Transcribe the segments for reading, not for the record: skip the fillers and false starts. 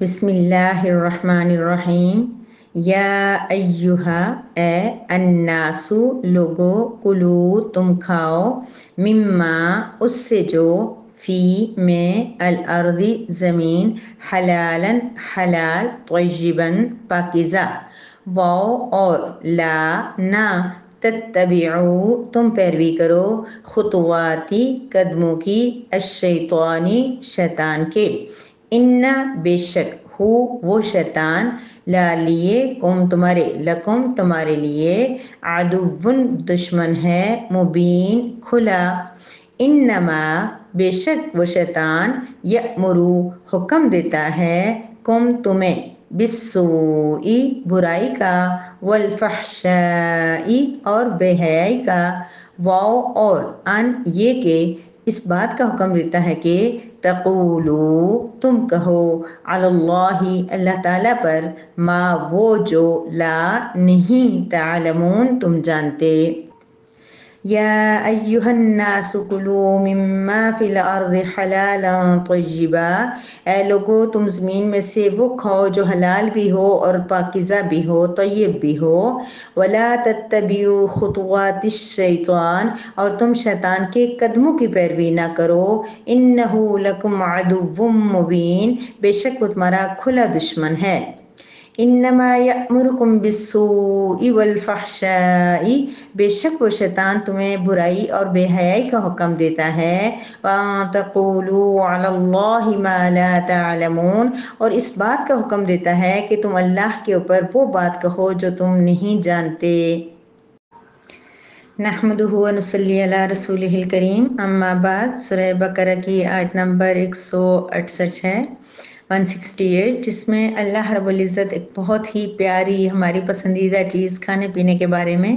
بسم اللہ الرحمن الرحیم۔ یا ایہا اے الناسو لوگو، کلو تم کھاؤ، مما اس سے جو، فی میں، الارض زمین، حلالن حلال، طیباً پاکیزہ، واو اور لا نہ، تتبعو تم پیروی کرو، خطواتی قدموں کی، الشیطانی شیطان کے، ان بے شک ہو وہ شیطان، لا لیے کم تمہارے، لکم تمہارے لیے، عدوٌ دشمن ہے، مبین کھلا، انما بے شک وہ شیطان، یأمرو حکم دیتا ہے، کم تمہیں، بالسوء برائی کا، والفحشاء اور بے حیائی کا، واو اور ان یہ کہ اس بات کا حکم دیتا ہے کہ تقولو تم کہو، علی اللہ اللہ تعالیٰ پر، ما وہ جو، لا نہیں، تعلمون تم جانتے۔ یا ایہا الناس کلوا مما فی الارض حلالا طیبا، اے لوگو تم زمین میں سے وہ کھاؤ جو حلال بھی ہو اور پاکیزہ بھی ہو، طیب بھی ہو، ولا تتبعوا خطوات الشیطان اور تم شیطان کے قدموں کی پیروی نہ کرو، انہ لکم عدو مبین بے شک وہ تمہارا کھلا دشمن ہے۔ انما یأمرکم بالسوء والفحشاء بے شک وہ شیطان تمہیں برائی اور بے حیائی کا حکم دیتا ہے، وَأَن تَقُولُوا عَلَى اللَّهِ مَا لَا تَعْلَمُونَ اور اس بات کا حکم دیتا ہے کہ تم اللہ کے اوپر وہ بات کہو جو تم نہیں جانتے۔ نحمدہ و نصلی علی رسولہ الکریم، اما بعد، سورہ بقرہ کی آیت نمبر 168 ہے، 168، جس میں اللہ رب العزت ایک بہت ہی پیاری ہماری پسندیدہ چیز کھانے پینے کے بارے میں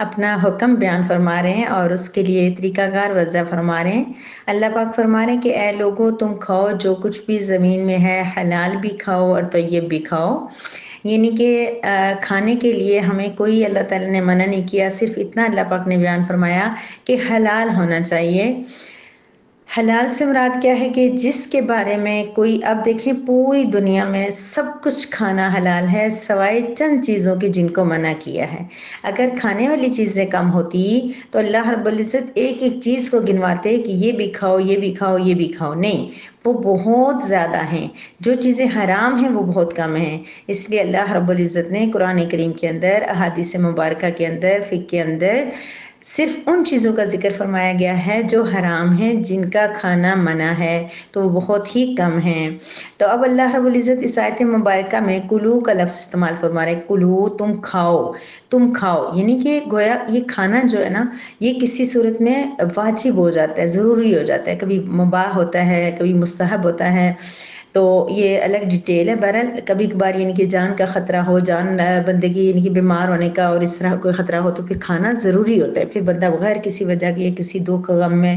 اپنا حکم بیان فرما رہے ہیں اور اس کے لیے طریقہ کار وضع فرما رہے ہیں۔ اللہ پاک فرما رہے ہیں کہ اے لوگو تم کھاؤ جو کچھ بھی زمین میں ہے، حلال بھی کھاؤ اور طیب بھی کھاؤ، یعنی کہ کھانے کے لیے ہمیں کوئی اللہ تعالیٰ نے منع نہیں کیا، صرف اتنا اللہ پاک نے بیان فرمایا کہ حلال ہونا چاہیے۔ حلال سے مراد کیا ہے کہ جس کے بارے میں کوئی، اب دیکھیں پوری دنیا میں سب کچھ کھانا حلال ہے سوائے چند چیزوں کی جن کو منع کیا ہے۔ اگر کھانے والی چیزیں کم ہوتی تو اللہ رب العزت ایک ایک چیز کو گنواتے کہ یہ بھی کھاؤ، یہ بھی کھاؤ، یہ بھی کھاؤ، نہیں، وہ بہت زیادہ ہیں، جو چیزیں حرام ہیں وہ بہت کم ہیں۔ اس لیے اللہ رب العزت نے قرآن کریم کے اندر، احادیث مبارکہ کے اندر، فقہ کے اندر صرف ان چیزوں کا ذکر فرمایا گیا ہے جو حرام ہیں، جن کا کھانا منع ہے، تو وہ بہت ہی کم ہیں۔ تو اب اللہ رب العزت اس آیت مبارکہ میں کلو کا لفظ استعمال فرما رہے ہیں، کلو تم کھاؤ، تم کھاؤ، یعنی کہ گویا یہ کھانا جو ہے نا، یہ کسی صورت میں واجب ہو جاتا ہے، ضروری ہو جاتا ہے، کبھی مباح ہوتا ہے، کبھی مستحب ہوتا ہے، تو یہ الگ ڈیٹیل ہے۔ بہرحال کبھی کبھار یعنی کہ جان کا خطرہ ہو، جان بندے کی یعنی کہ بیمار ہونے کا اور اس طرح کوئی خطرہ ہو تو پھر کھانا ضروری ہوتا ہے، پھر بندہ بغیر کسی وجہ کے کسی دکھ غم میں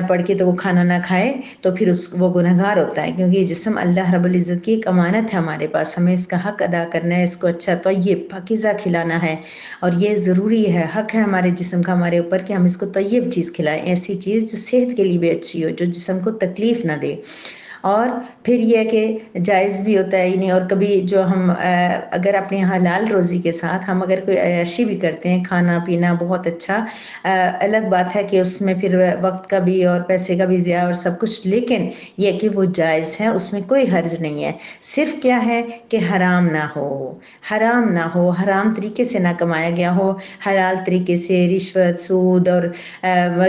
پڑھ کے تو وہ کھانا نہ کھائے تو پھر وہ گنہگار ہوتا ہے، کیونکہ یہ جسم اللہ رب العزت کی ایک امانت ہے ہمارے پاس، ہمیں اس کا حق ادا کرنا ہے، اس کو اچھا طیب پاکیزہ کھلانا ہے، اور یہ ضروری ہے، حق ہے ہمارے جسم کا ہمارے اوپر کہ ہم اس کو طیب چیز کھلائیں، ایسی چیز جو صحت کے لیے بھی اچھی ہو، جو جسم کو تکلیف نہ دے۔ اور پھر یہ کہ جائز بھی ہوتا ہے، یعنی اور کبھی جو ہم اگر اپنے حلال روزی کے ساتھ ہم اگر کوئی عیاشی بھی کرتے ہیں، کھانا پینا بہت اچھا، الگ بات ہے کہ اس میں پھر وقت کا بھی اور پیسے کا بھی ضیاع اور سب کچھ، لیکن یہ کہ وہ جائز ہے، اس میں کوئی حرج نہیں ہے، صرف کیا ہے کہ حرام نہ ہو، حرام نہ ہو، حرام طریقے سے نہ کمایا گیا ہو، حلال طریقے سے رشوت، سود اور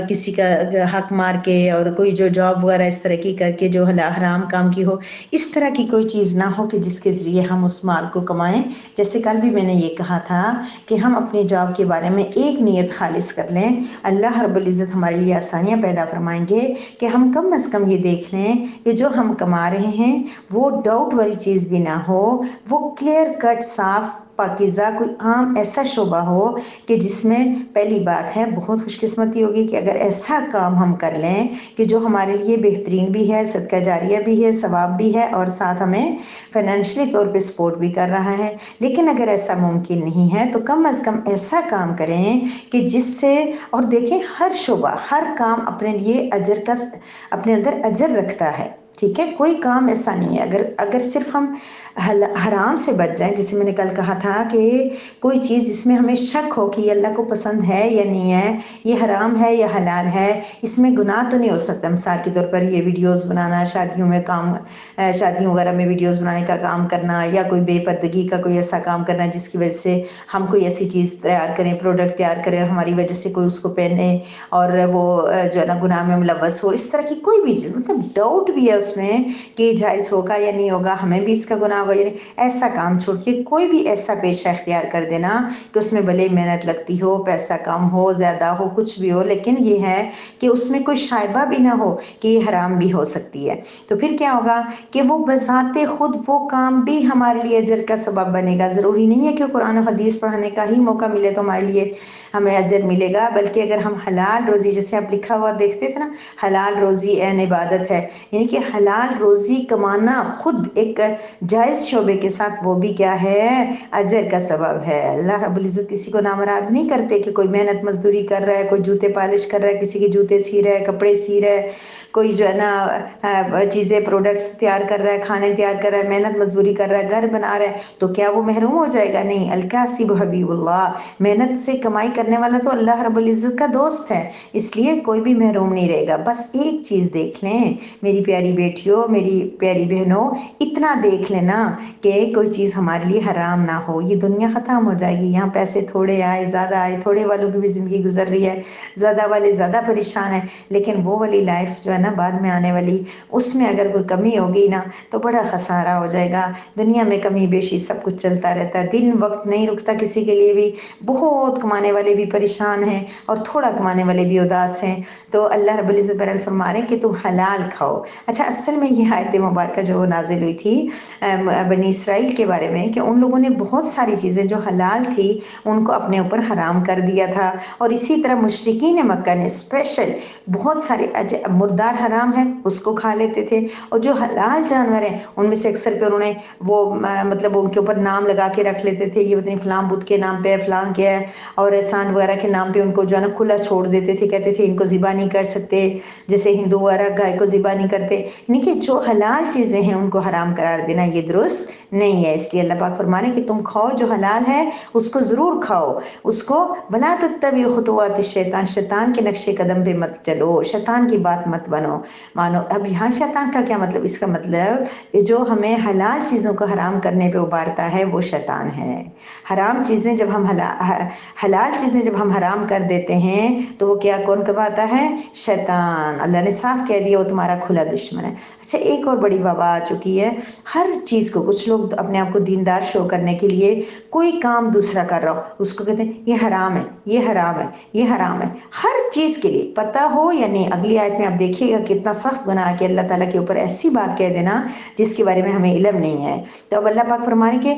کسی کا حق مار کے اور کوئی جو جاب وغیرہ اس طرح کی کر کے جو حرام کام کی ہو، اس طرح کی کوئی چیز نہ ہو کہ جس کے ذریعے ہم اس مال کو کمائیں۔ جیسے کل بھی میں نے یہ کہا تھا کہ ہم اپنی جاب کے بارے میں ایک نیت خالص کر لیں، اللہ رب العزت ہمارے لیے آسانیاں پیدا فرمائیں گے کہ ہم کم از کم یہ دیکھ لیں کہ جو ہم کما رہے ہیں وہ ڈاؤٹ والی چیز بھی نہ ہو، وہ کلیئر کٹ صاف پاکیزہ کوئی عام ایسا شعبہ ہو کہ جس میں پہلی بات ہے بہت خوش قسمتی ہوگی کہ اگر ایسا کام ہم کر لیں کہ جو ہمارے لیے بہترین بھی ہے، صدقہ جاریہ بھی ہے، ثواب بھی ہے، اور ساتھ ہمیں فائنینشلی طور پہ سپورٹ بھی کر رہا ہے۔ لیکن اگر ایسا ممکن نہیں ہے تو کم از کم ایسا کام کریں کہ جس سے، اور دیکھیں ہر شعبہ، ہر کام اپنے لیے اجر کا، اپنے اندر اجر رکھتا ہے، ٹھیک ہے، کوئی کام ایسا نہیں ہے اگر صرف ہم حرام سے بچ جائیں، جیسے میں نے کل کہا تھا کہ کوئی چیز جس میں ہمیں شک ہو کہ یہ اللہ کو پسند ہے یا نہیں ہے، یہ حرام ہے یا حلال ہے، اس میں گناہ تو نہیں ہو سکتا۔ مثال کے طور پر یہ ویڈیوز بنانا، شادیوں وغیرہ میں ویڈیوز بنانے کا کام کرنا، یا کوئی بے پردگی کا کوئی ایسا کام کرنا جس کی وجہ سے ہم کوئی ایسی چیز تیار کریں، پروڈکٹ تیار کریں اور ہماری وجہ سے کوئی اس کو پہنے اور وہ جو ہے نا گناہ میں ملوث ہو، اس طرح کی کوئی بھی چیز، مطلب ڈاؤٹ بھی ہے اس میں کہ جائز ہوگا یا نہیں ہوگا، ہمیں بھی اس کا گناہ ہوگا یا نہیں، ایسا کام چھوڑ کے کوئی بھی ایسا پیشہ اختیار کر دینا کہ اس میں بھلے محنت لگتی ہو، پیسہ کم ہو زیادہ ہو کچھ بھی ہو، لیکن یہ ہے کہ اس میں کوئی شائبہ بھی نہ ہو کہ یہ حرام بھی ہو سکتی ہے، تو پھر کیا ہوگا کہ وہ بذات خود وہ کام بھی ہمارے لیے اجر کا سبب بنے گا۔ ضروری نہیں ہے کہ قرآن و حدیث پڑھانے کا ہی موقع ملے تو ہمارے لیے ہمیں اجر ملے گا، بلکہ اگر ہم حلال روزی، جیسے آپ لکھا ہوا دیکھتے تھے نا، حلال روزی عین عبادت ہے، یعنی کہ حلال روزی کمانا خود ایک جائز شعبے کے ساتھ وہ بھی کیا ہے، اجر کا سبب ہے۔ اللہ رب العزت کسی کو نامراد نہیں کرتے کہ کوئی محنت مزدوری کر رہا ہے، کوئی جوتے پالش کر رہا ہے، کسی کے جوتے سی رہا ہے، کپڑے سی رہا ہے، کوئی جو ہے نا چیزیں پروڈکٹس تیار کر رہا ہے، کھانے تیار کر رہا ہے، محنت مزدوری کر رہا ہے، گھر بنا رہا ہے، تو کیا وہ محروم ہو جائے گا؟ نہیں، الکاسب حبیب اللہ، محنت سے کمائی کرنے والا تو اللہ رب العزت کا دوست ہے، اس لیے کوئی بھی محروم نہیں رہے گا۔ بس ایک چیز دیکھ لیں میری پیاری بیٹیوں، میری پیاری بہنوں، اتنا دیکھ لینا کہ کوئی چیز ہمارے لیے حرام نہ ہو۔ یہ دنیا ختم ہو جائے گی، یہاں پیسے تھوڑے آئے زیادہ آئے، تھوڑے والوں کی بھی زندگی گزر رہی ہے، زیادہ والے زیادہ پریشان ہیں، لیکن وہ والی لائف جو ہے نا بعد میں آنے والی، اس میں اگر کوئی کمی ہوگی نا تو بڑا خسارہ ہو جائے گا۔ دنیا میں کمی بیشی سب کچھ چلتا رہتا ہے، دن وقت نہیں رکتا کسی کے لیے بھی، بہت کمانے والے بھی پریشان ہیں اور تھوڑا کمانے والے بھی اداس ہیں، تو اللہ رب العزت برحال فرما رہے ہیں کہ تم حلال کھاؤ۔ اچھا، اصل میں یہ آیت مبارکہ جو نازل ہوئی تھی بنی اسرائیل کے بارے میں، کہ ان لوگوں نے بہت ساری چیزیں جو حلال تھی ان کو اپنے اوپر حرام کر دیا تھا، اور اسی طرح مشرکین مکہ نے اسپیشل بہت سارے مردار حرام ہے اس کو کھا لیتے تھے، اور جو حلال جانور ہیں ان میں سے اکثر پہ انہوں نے وہ مطلب ان کے اوپر نام لگا کے رکھ لیتے تھے، یہ پتہ نہیں فلاں بدھ کے نام پہ فلاں کیا ہے، اور سانڈ وغیرہ کے نام پہ ان کو جو ہے نا کھلا چھوڑ دیتے تھے، کہتے تھے ان کو ذبح نہیں کر سکتے، جیسے ہندو وغیرہ گائے کو ذبح نہیں کرتے، یعنی کہ جو حلال چیزیں ہیں ان کو حرام قرار دینا یہ درست نہیں ہے۔ اس لیے اللہ پاک فرمانے کہ تم کھاؤ جو حلال ہے اس کو ضرور کھاؤ، اس کو بلا تتبعوا خطوات الشیطان، شیطان کے نقش قدم پہ مت چلو، شیطان کی بات مت مانو۔ اب یہاں شیطان کا کیا مطلب؟ اس کا مطلب جو ہمیں حلال چیزوں کو حرام کرنے پہ ابھارتا ہے وہ شیطان ہے۔ حرام چیزیں جب ہم حلال چیزیں جب ہم حرام کر دیتے ہیں تو وہ کیا کون کرواتا ہے؟ شیطان۔ اللہ نے صاف کہہ دیا وہ تمہارا کھلا دشمن ہے۔ اچھا، ایک اور بڑی وبا آ چکی ہے، ہر چیز کو کچھ لوگ اپنے آپ کو دیندار شو کرنے کے لیے کوئی کام دوسرا کر رہا ہو اس کو کہتے ہیں یہ حرام ہے، یہ حرام ہے، یہ حرام ہے، ہر چیز کے لیے پتہ ہو یا نہیں۔ اگلی آیت میں آپ دیکھیے گا کتنا سخت گناہ ہے کہ اللہ تعالیٰ کے اوپر ایسی بات کہہ دینا جس کے بارے میں ہمیں علم نہیں ہے۔ تو اب اللہ پاک فرمائیں کہ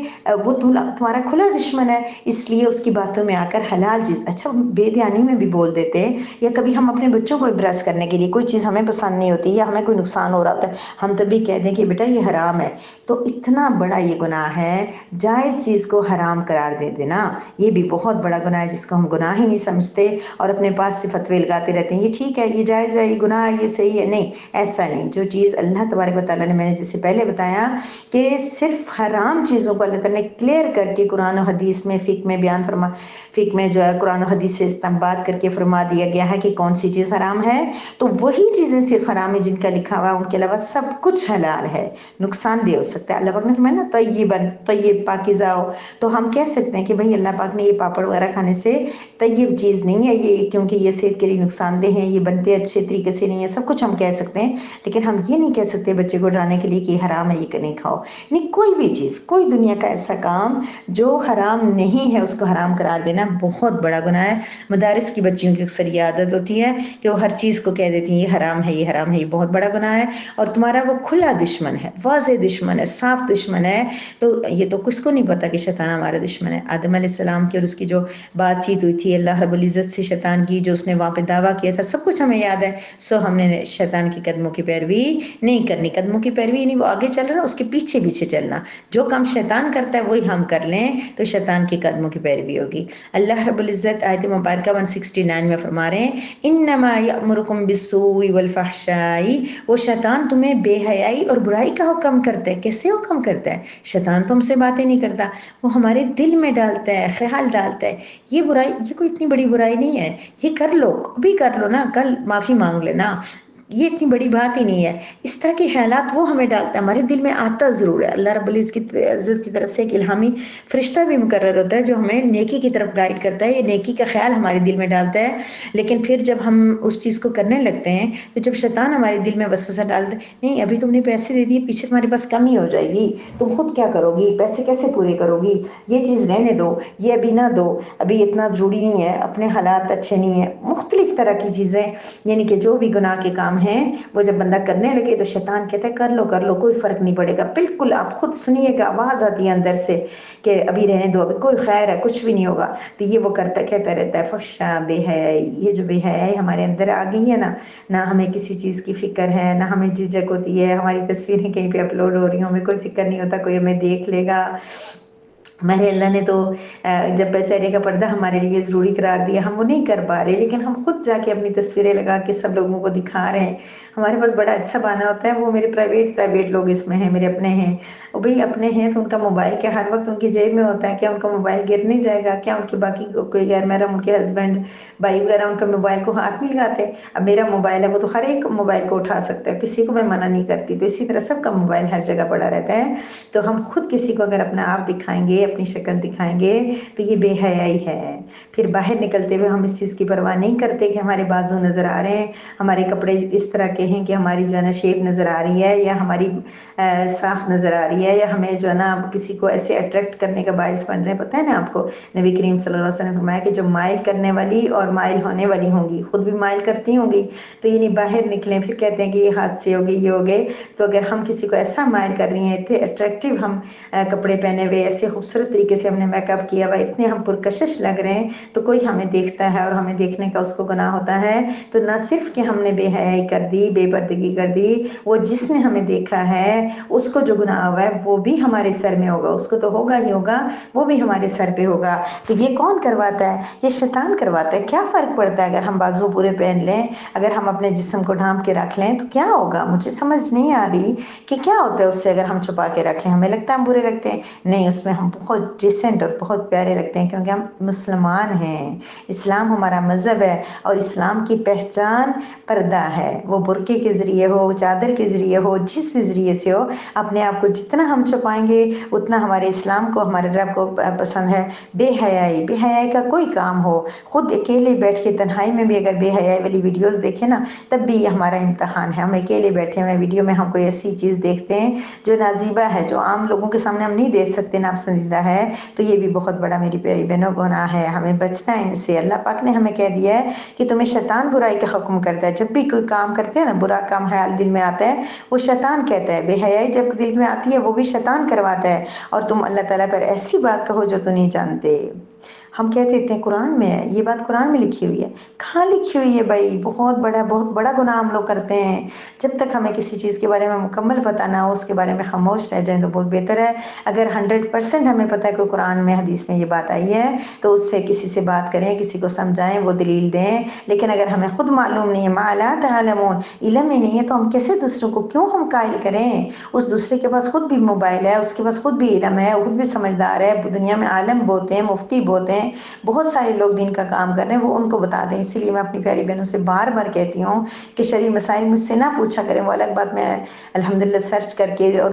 وہ تمہارا کھلا دشمن ہے، اس لیے اس کی باتوں میں آ کر حلال چیز، اچھا بے دھیانی میں بھی بول دیتے ہیں، یا کبھی ہم اپنے بچوں کو امپریس کرنے کے لیے کوئی چیز ہمیں پسند نہیں ہوتی یا ہمیں کوئی نقصان ہو رہا ہوتا ہے، ہم تب بھی کہہ دیں کہ بیٹا یہ حرام ہے، تو اتنا بڑا یہ گناہ ہے، جائز چیز کو حرام قرار دے دینا، یہ بھی بہت بڑا گناہ ہے جس کو ہم گناہ ہی نہیں سمجھتے اور اپنے پاس سے فتوے لگاتے رہتے ہیں، یہ ٹھیک ہے، یہ جائز ہے، یہ گناہ ہے، یہ صحیح ہے۔ نہیں، ایسا نہیں۔ جو چیز اللہ تبارک و تعالیٰ نے، میں نے جیسے پہلے بتایا کہ صرف حرام چیزوں کو اللہ تعالیٰ نے کلیئر کر کے قرآن و حدیث میں فقہ میں بیان فرما، فقہ میں جو ہے قرآن و حدیث سے استنباط کر کے فرما دیا گیا ہے کہ کون سی چیز حرام ہے، تو وہی چیزیں صرف حرام ہے جن کا لکھا ہوا، ان کے علاوہ سب کچھ حلال ہے، نقصان دہ ہو سکتا ہے۔ اللہ پاک نے فرمایا نا طیباً، طیب پاکیزہ ہو، تو ہم کہہ سکتے ہیں کہ بھئی اللہ پاک نے یہ پاپڑ وغیرہ کھانے سے طیب چیز نہیں ہے یہ، کیونکہ یہ صحت کے لیے نقصان دہ ہیں، یہ بنتے اچھے طریقے سے نہیں ہے، سب کچھ ہم کہہ سکتے ہیں، لیکن ہم یہ نہیں کہہ سکتے بچے کو ڈرانے کے لیے کہ یہ حرام ہے، یہ نہیں کھاؤ۔ نہیں، کوئی بھی چیز، کوئی دنیا کا ایسا کام جو حرام نہیں ہے اس کو حرام قرار دینا بہت بڑا گناہ ہے۔ مدارس کی بچیوں کی اکثر یہ عادت ہوتی ہے کہ وہ ہر چیز کو کہہ دیتی ہیں یہ حرام ہے، یہ حرام ہے، یہ بہت بڑا گناہ ہے، اور تمہارا وہ کھلا دشمن ہے، واضح دشمن ہے، صاف دشمن ہے۔ تو یہ تو کس کو نہیں پتا کہ شیطان ہمارا دشمن ہے؟ آدم علیہ السلام کی اور اس کی جو بات چیت ہوئی تھی اللہ رب العزت سے شیطان کی، جو اس نے وہاں پہ دعویٰ کیا تھا، سب کچھ ہمیں یاد ہے۔ سو ہم نے شیطان کی قدموں کی پیروی نہیں کرنی، قدموں کی پیروی نہیں، وہ آگے چل رہا ہے اس کے پیچھے پیچھے چل چلنا. جو کام شیطان کرتا ہے وہی ہم کر لیں تو شیطان کے قدموں کی پیروی ہوگی. اللہ رب العزت آیت مبارکہ 169 میں فرما رہے ہیں انما یأمرکم بالسوء والفحشاء، وہ شیطان تمہیں بے حیائی اور برائی کا حکم کرتا ہے. کیسے حکم کرتا ہے؟ شیطان تو ہم سے باتیں نہیں کرتا، وہ ہمارے دل میں ڈالتا ہے، خیال ڈالتا ہے یہ برائی، یہ کوئی اتنی بڑی برائی نہیں ہے، یہ کر لو، ابھی کر لو نا، کل معافی مانگ لینا، یہ اتنی بڑی بات ہی نہیں ہے. اس طرح کے خیالات وہ ہمیں ڈالتا ہے، ہمارے دل میں آتا ضرور ہے. اللہ رب العزت کی طرف سے ایک الہامی فرشتہ بھی مقرر ہوتا ہے جو ہمیں نیکی کی طرف گائیڈ کرتا ہے، یہ نیکی کا خیال ہمارے دل میں ڈالتا ہے. لیکن پھر جب ہم اس چیز کو کرنے لگتے ہیں تو جب شیطان ہمارے دل میں وسوسہ ڈالتا ہے نہیں ابھی تم نے پیسے دے دیے، پیچھے تمہارے پاس کمی ہو جائے گی، تم خود کیا کرو گی، پیسے کیسے پورے کرو گی، یہ چیز رہنے دو، یہ ابھی نہ دو، ابھی اتنا ضروری نہیں ہے، اپنے حالات اچھے نہیں ہیں، مختلف طرح کی چیزیں، یعنی کہ جو بھی گناہ کے کام ہیں وہ جب بندہ کرنے لگے تو شیطان کہتا ہے کر لو کوئی فرق نہیں پڑے گا. بالکل آپ خود سنیے گا، آواز آتی ہے اندر سے کہ ابھی رہنے دو، ابھی کوئی خیر ہے، کچھ بھی نہیں ہوگا. تو یہ وہ کہتا رہتا ہے فحشا، بے حیائی. یہ جو بے حیائی ہمارے اندر آ گئی ہے نا، نہ ہمیں کسی چیز کی فکر ہے، نہ ہمیں جھجک ہوتی ہے، ہماری تصویریں کہیں پہ اپلوڈ ہو رہی ہوں ہمیں کوئی فکر نہیں ہوتا کوئی ہمیں دیکھ لے گا. ہمارے اللہ نے تو جب چہرے کا پردہ ہمارے لیے ضروری قرار دیا، ہم وہ نہیں کر پا رہے، لیکن ہم خود جا کے اپنی تصویریں لگا کے سب لوگوں کو دکھا رہے ہیں. ہمارے پاس بڑا اچھا بہانہ ہوتا ہے، وہ میرے پرائیویٹ لوگ اس میں ہیں، میرے اپنے ہیں، وہ بھئی اپنے ہیں تو ان کا موبائل کیا ہر وقت ان کی جیب میں ہوتا ہے، کیا ان کا موبائل گر نہیں جائے گا، کیا ان کے باقی کوئی غیر محرم ان کے ہسبینڈ بھائی وغیرہ ان کا موبائل کو ہاتھ نہیں لگاتے. اب میرا موبائل ہے وہ تو ہر ایک موبائل کو اٹھا سکتا ہے، کسی کو میں منع نہیں کرتی. تو اسی طرح سب کا موبائل ہر جگہ پڑا رہتا ہے. تو ہم خود کسی کو اگر اپنا آپ دکھائیں گے، اپنی شکل دکھائیں گے تو یہ بے حیائی ہے. پھر باہر نکلتے ہوئے ہم اس چیز کی پرواہ نہیں کرتے کہ ہمارے بازو نظر آ رہے ہیں، ہمارے کپڑے اس طرح کے ہیں کہ ہماری جو ہے نا شیپ نظر آ رہی ہے، یا ہماری صاف نظر آ رہی ہے، یا ہمیں جو ہے نا کسی کو ایسے اٹریکٹ کرنے کا باعث بن رہے ہیں. پتہ ہے نا آپ کو نبی کریم صلی اللہ علیہ وسلم نے فرمایا کہ جو مائل کرنے والی اور مائل ہونے والی ہوں گی، خود بھی مائل کرتی ہوں گی تو یہ نہیں باہر نکلیں پھر کہتے ہیں کہ یہ حادثے ہو گئے، یہ ہو گئے. تو اگر ہم کسی کو ایسا مائل کر رہی ہیں، اتنے اٹریکٹیو ہم کپڑے پہنے ہوئے، ایسے خوبصورت طریقے سے ہم نے میک اپ کیا ہوا، اتنے ہم پرکشش لگ رہے ہیں تو کوئی ہمیں دیکھتا ہے اور ہمیں دیکھنے کا اس کو گناہ ہوتا ہے. تو نہ صرف کہ ہم نے بے حیائی کر دی، بے پردگی کر دی، وہ جس نے ہمیں دیکھا ہے اس کو جو گناہ ہوا ہے وہ بھی ہمارے سر میں ہوگا، اس کو تو ہوگا ہی ہوگا، وہ بھی ہمارے سر پہ ہوگا. تو یہ کون کرواتا ہے؟ یہ شیطان کرواتا ہے. کیا فرق پڑتا ہے اگر ہم بازو پورے پہن لیں، اگر ہم اپنے جسم کو ڈھانپ کے رکھ لیں تو کیا ہوگا؟ مجھے سمجھ نہیں آ رہی کہ کیا ہوتا ہے اس سے اگر ہم چھپا کے رکھ لیں. ہمیں لگتا ہے ہم برے لگتے ہیں، نہیں، اس میں ہم بہت ڈیسنٹ اور بہت پیارے لگتے ہیں کیونکہ ہم مسلمان ہیں. اسلام ہمارا مذہب ہے اور اسلام کی پہچان پردہ ہے. وہ برقعے کے ذریعے ہو، چادر کے ذریعے ہو، جس بھی ذریعے سے ہو، اپنے آپ کو جتنا ہم چھپائیں گے اتنا ہمارے اسلام کو، ہمارے رب کو پسند ہے. بے حیائی کا کوئی کام ہو، خود اکیلے بیٹھ کے تنہائی میں بھی اگر بے حیائی والی ویڈیوز دیکھیں نا تب بھی یہ ہمارا امتحان ہے. ہم اکیلے بیٹھے ہوئے ویڈیو میں ہم کوئی ایسی چیز دیکھتے ہیں جو نازیبا ہے، جو عام لوگوں کے سامنے ہم نہیں دیکھ سکتے، ناپسندیدہ ہے، تو یہ بھی بہت بڑا میری پیاری بہنوں گناہ ہے. ہمیں بچنا ہے ان سے. اللہ پاک نے ہمیں کہہ دیا ہے کہ تمہیں شیطان برائی کا حکم کرتا ہے. جب بھی کوئی کام کرتے ہیں نا، برا کام خیال دل میں آتا ہے وہ شیطان کہتا ہے. بے حیائی جب دل میں آتی ہے وہ بھی شیطان کرواتا ہے. اور تم اللہ تعالیٰ پر ایسی بات کہو جو تو نہیں جانتے. ہم کہتے ہیں قرآن میں ہے، یہ بات قرآن میں لکھی ہوئی ہے. کہاں لکھی ہوئی ہے بھائی؟ بہت بڑا گناہ ہم لوگ کرتے ہیں. جب تک ہمیں کسی چیز کے بارے میں مکمل پتہ نہ ہو اس کے بارے میں خاموش رہ جائیں تو بہت بہتر ہے. اگر 100% ہمیں پتہ ہے کہ قرآن میں، حدیث میں یہ بات آئی ہے تو اس سے کسی سے بات کریں، کسی کو سمجھائیں، وہ دلیل دیں. لیکن اگر ہمیں خود معلوم نہیں ہے، ما لا تعلمون، علم ہی نہیں ہے، تو ہم کیسے دوسروں کو کیوں ہم قائل کریں؟ اس دوسرے کے پاس خود بھی موبائل ہے، اس کے پاس خود بھی علم ہے، خود بھی سمجھدار ہے. دنیا میں عالم بہت ہیں، مفتی بہت ہیں، بہت سارے لوگ دین کا کام کر رہے ہیں، وہ ان کو بتا دیں. اسی لیے میں اپنی پیاری بہنوں سے بار بار کہتی ہوں کہ شرعی مسائل مجھ سے نہ پوچھا کریں. وہ الگ بات میں الحمدللہ سرچ کر کے اور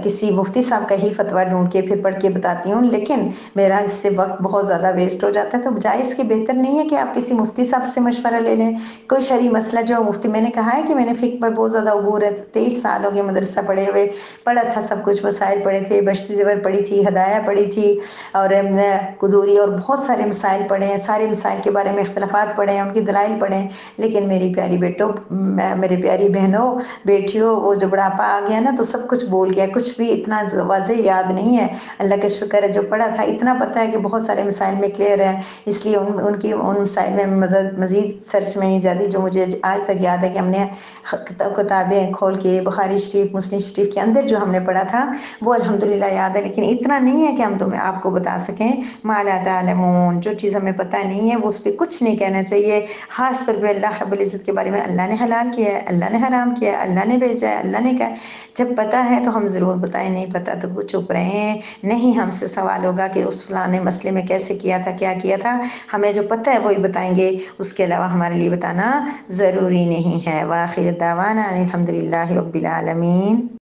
کسی مفتی صاحب کا ہی فتویٰ ڈھونڈ کے پھر پڑھ کے بتاتی ہوں، لیکن میرا اس سے وقت بہت زیادہ ویسٹ ہو جاتا ہے. تو بجائے اس کے بہتر نہیں ہے کہ آپ کسی مفتی صاحب سے مشورہ لے لیں. کوئی شرعی مسئلہ جو مفتی، میں نے کہا ہے کہ میں نے فقہ پر بہت زیادہ عبور ہے، 23 سال ہو گئے مدرسہ پڑھے ہوئے، پڑھا تھا سب کچھ، مسائل پڑھے تھے، بشتی زیور پڑھی تھی، ہدایہ پڑھی تھی، اور قدوری اور بہت سارے مسائل پڑھے ہیں، سارے مسائل کے بارے میں اختلافات پڑھے ہیں، ان کی دلائل پڑھے ہیں، لیکن میری پیاری میری پیاری بہنوں بیٹیوں، وہ جو بڑھاپا آ گیا نا تو سب کچھ بول گیا، کچھ بھی اتنا واضح یاد نہیں ہے۔ اللہ کا شکر ہے جو پڑھا تھا اتنا پتہ ہے کہ بہت سارے مسائل میں کلیئر ہے، اس لیے ان مسائل میں مزید سرچ میں نہیں جاتی، جو مجھے آج تک یاد ہے کہ ہم نے کتابیں کھول کے بخاری شریف، مسلم شریف کے اندر جو ہم نے پڑھا تھا وہ الحمدللہ یاد ہے، لیکن اتنا نہیں ہے کہ ہم تمہیں آپ کو بتا سکیں۔ ما لا تعلمون، جو چیز ہمیں پتہ نہیں ہے وہ اس پہ کچھ نہیں کہنا چاہیے، خاص طور پہ اللہ رب العزت کے بارے میں۔ اللہ نے حلال کیا ہے، اللہ نے حرام کیا ہے، اللہ نے بھیجا ہے، اللہ نے کہا۔ جب پتہ ہے تو ہم ضرور بتائیں، نہیں پتہ تو وہ چپ رہیں۔ نہیں ہم سے سوال ہوگا کہ اس فلانے مسئلے میں کیسے کیا تھا، کیا کیا تھا، ہمیں جو پتہ ہے وہی بتائیں گے، اس کے علاوہ ہمارے لیے بتانا ضروری نہیں ہے۔ وآخر دعوانا ان الحمدللہ رب العالمین۔